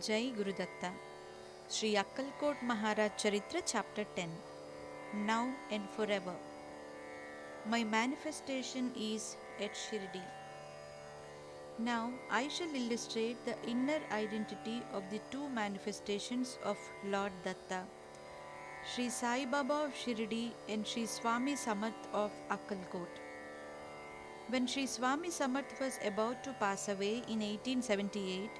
Jai Gurudatta. Sri Akkalkot Maharaj Charitra, Chapter 10. Now and forever. My manifestation is at Shirdi. Now I shall illustrate the inner identity of the two manifestations of Lord Datta, Sri Sai Baba of Shirdi and Sri Swami Samarth of Akkalkot. When Sri Swami Samarth was about to pass away in 1878,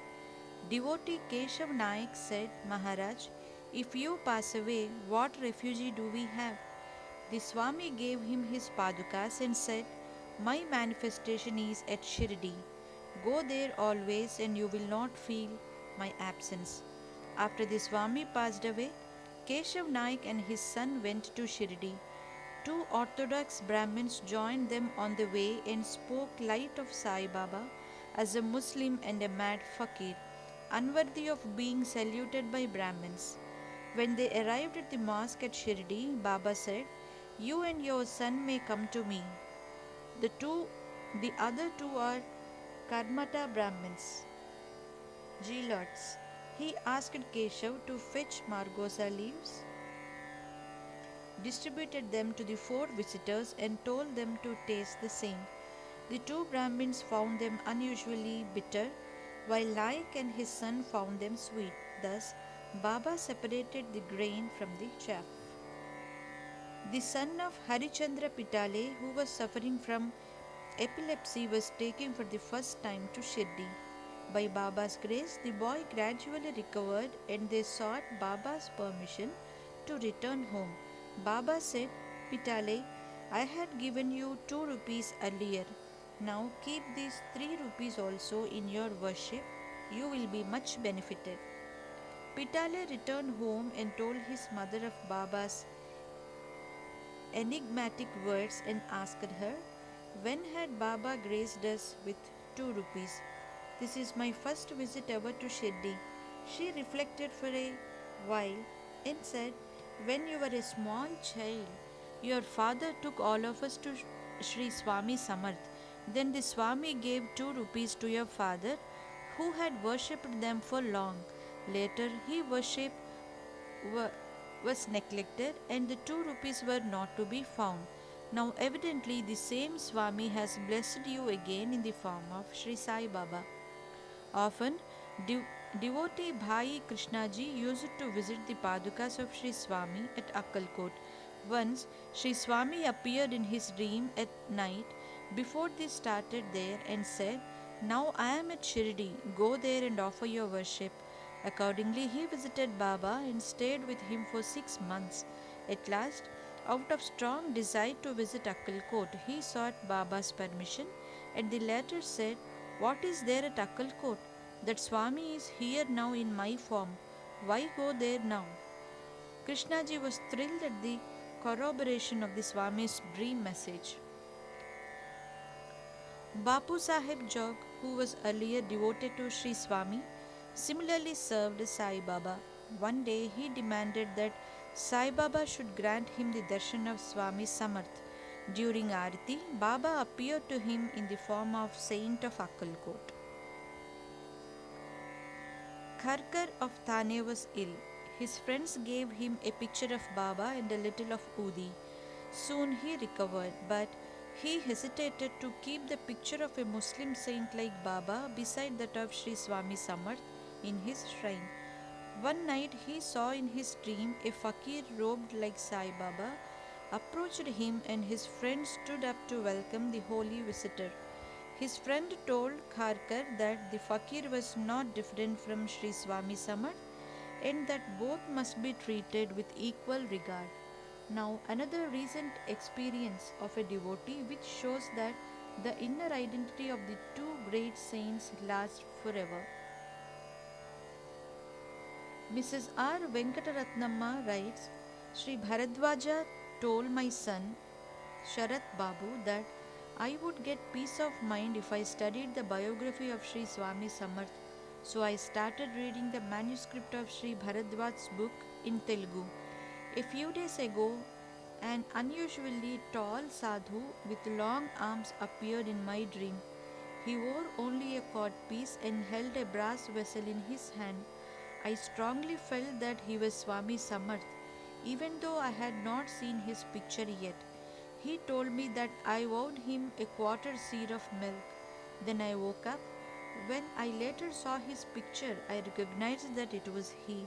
devotee Keshav Naik said, Maharaj, if you pass away, what refugee do we have? The Swami gave him his padukas and said, my manifestation is at Shirdi. Go there always and you will not feel my absence. After the Swami passed away, Keshav Naik and his son went to Shirdi. Two orthodox Brahmins joined them on the way and spoke light of Sai Baba as a Muslim and a mad fakir, unworthy of being saluted by Brahmins. When they arrived at the mosque at Shirdi, Baba said, you and your son may come to me. The other two are Karmata Brahmins, G-Lords. He asked Keshav to fetch margosa leaves, distributed them to the four visitors, and told them to taste the same. The two Brahmins found them unusually bitter, while Naik and his son found them sweet. Thus, Baba separated the grain from the chaff. The son of Harichandra Pitale, who was suffering from epilepsy, was taken for the first time to Shirdi. By Baba's grace, the boy gradually recovered and they sought Baba's permission to return home. Baba said, Pitale, I had given you 2 rupees earlier. Now keep these 3 rupees also in your worship. You will be much benefited. Pitale returned home and told his mother of Baba's enigmatic words and asked her, when had Baba graced us with 2 rupees? This is my first visit ever to Shirdi. She reflected for a while and said, when you were a small child, your father took all of us to Sri Swami Samarth. Then the Swami gave 2 rupees to your father, who had worshipped them for long. Later, he worship was neglected and the 2 rupees were not to be found. Now, evidently, the same Swami has blessed you again in the form of Sri Sai Baba. Often, devotee Bhai Krishnaji used to visit the Padukas of Sri Swami at Akkalkot. Once, Sri Swami appeared in his dream at night before they started there and said, now I am at Shirdi, go there and offer your worship. Accordingly, he visited Baba and stayed with him for 6 months. At last, out of strong desire to visit Akkalkot, he sought Baba's permission and the latter said, what is there at Akkalkot? That Swami is here now in my form. Why go there now? Krishnaji was thrilled at the corroboration of the Swami's dream message. Bapu Sahib Jog, who was earlier devoted to Sri Swami, similarly served Sai Baba. One day he demanded that Sai Baba should grant him the darshan of Swami Samarth. During Arati, Baba appeared to him in the form of Saint of Akkalkot. Kharkar of Thane was ill. His friends gave him a picture of Baba and a little of Udi. Soon he recovered, but he hesitated to keep the picture of a Muslim saint like Baba beside that of Sri Swami Samarth in his shrine. One night he saw in his dream a fakir robed like Sai Baba approached him and his friend stood up to welcome the holy visitor. His friend told Kharkar that the fakir was not different from Sri Swami Samarth and that both must be treated with equal regard. Now, another recent experience of a devotee which shows that the inner identity of the two great saints lasts forever. Mrs. R. Venkataratnamma writes, Sri Bharadwaja told my son, Sharat Babu, that I would get peace of mind if I studied the biography of Sri Swami Samarth. So I started reading the manuscript of Sri Bharadwaj's book in Telugu. A few days ago, an unusually tall sadhu with long arms appeared in my dream. He wore only a codpiece and held a brass vessel in his hand. I strongly felt that he was Swami Samarth, even though I had not seen his picture yet. He told me that I owed him a quarter seer of milk. Then I woke up. When I later saw his picture, I recognized that it was he.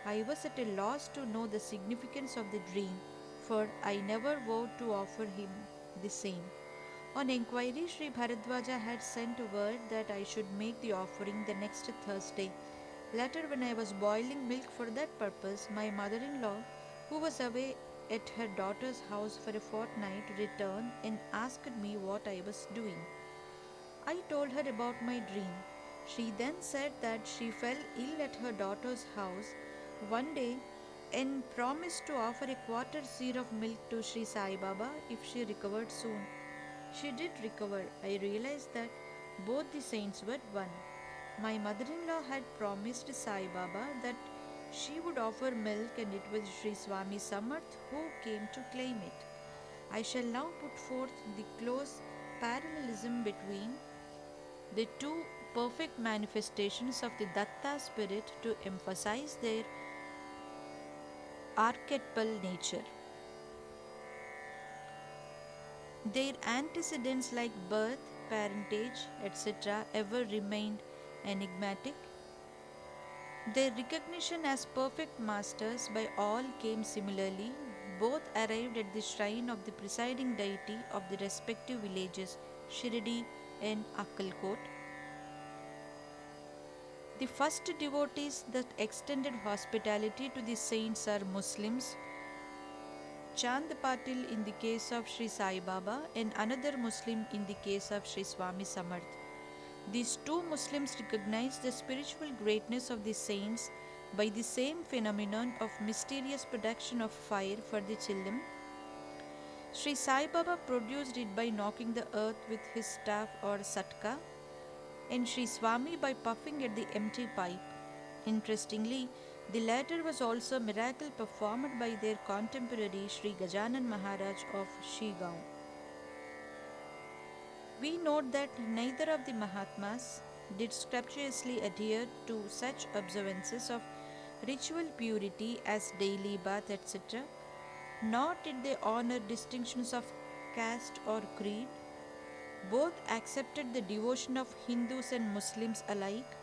I was at a loss to know the significance of the dream, for I never vowed to offer him the same. On inquiry, Sri Bharadwaja had sent word that I should make the offering the next Thursday. Later, when I was boiling milk for that purpose, my mother in law, who was away at her daughter's house for a fortnight, returned and asked me what I was doing. I told her about my dream. She then said that she fell ill at her daughter's house one day and promised to offer a quarter seer of milk to Sri Sai Baba if she recovered soon. She did recover. I realized that both the saints were one. My mother in law had promised Sai Baba that she would offer milk, and it was Sri Swami Samarth who came to claim it. I shall now put forth the close parallelism between the two perfect manifestations of the Datta spirit to emphasize their archetypal nature. Their antecedents like birth, parentage, etc., ever remained enigmatic. Their recognition as perfect masters by all came similarly. Both arrived at the shrine of the presiding deity of the respective villages, Shirdi and Akkalkot. The first devotees that extended hospitality to the saints are Muslims, Chand Patil in the case of Sri Sai Baba and another Muslim in the case of Sri Swami Samarth. These two Muslims recognize the spiritual greatness of the saints by the same phenomenon of mysterious production of fire for the children. Sri Sai Baba produced it by knocking the earth with his staff or satka, and Sri Swami by puffing at the empty pipe. Interestingly, the latter was also a miracle performed by their contemporary Sri Gajanan Maharaj of Shigaon. We note that neither of the Mahatmas did scrupulously adhere to such observances of ritual purity as daily bath, etc., nor did they honor distinctions of caste or creed. Both accepted the devotion of Hindus and Muslims alike,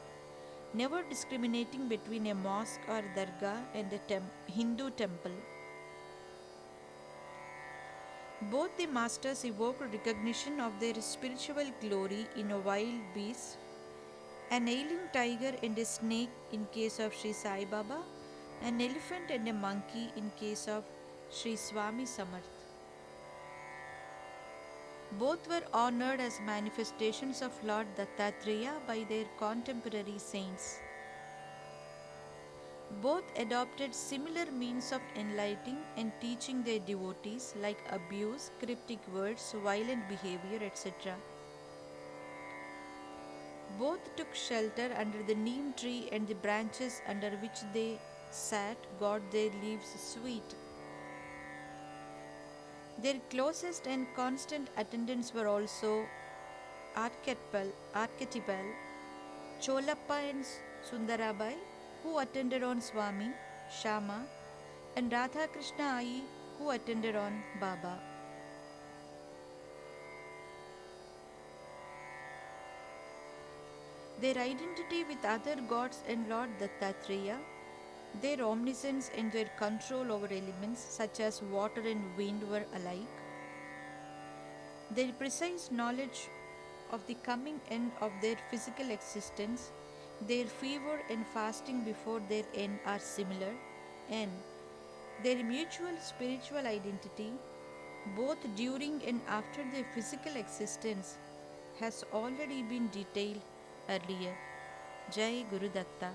never discriminating between a mosque or dargah and a Hindu temple. Both the masters evoked recognition of their spiritual glory in a wild beast, an ailing tiger and a snake in case of Sri Sai Baba, an elephant and a monkey in case of Sri Swami Samarth. Both were honored as manifestations of Lord Dattatreya by their contemporary saints. Both adopted similar means of enlightening and teaching their devotees, like abuse, cryptic words, violent behavior, etc. Both took shelter under the neem tree, and the branches under which they sat got their leaves sweet. Their closest and constant attendants were also archetypal Cholappa and Sundarabai, who attended on Swami, Shama, and Radha Krishna Ai, who attended on Baba. Their identity with other gods and Lord Dattatreya, their omniscience and their control over elements such as water and wind were alike. Their precise knowledge of the coming end of their physical existence, their fever and fasting before their end are similar, and their mutual spiritual identity, both during and after their physical existence, has already been detailed earlier. Jai Guru Datta.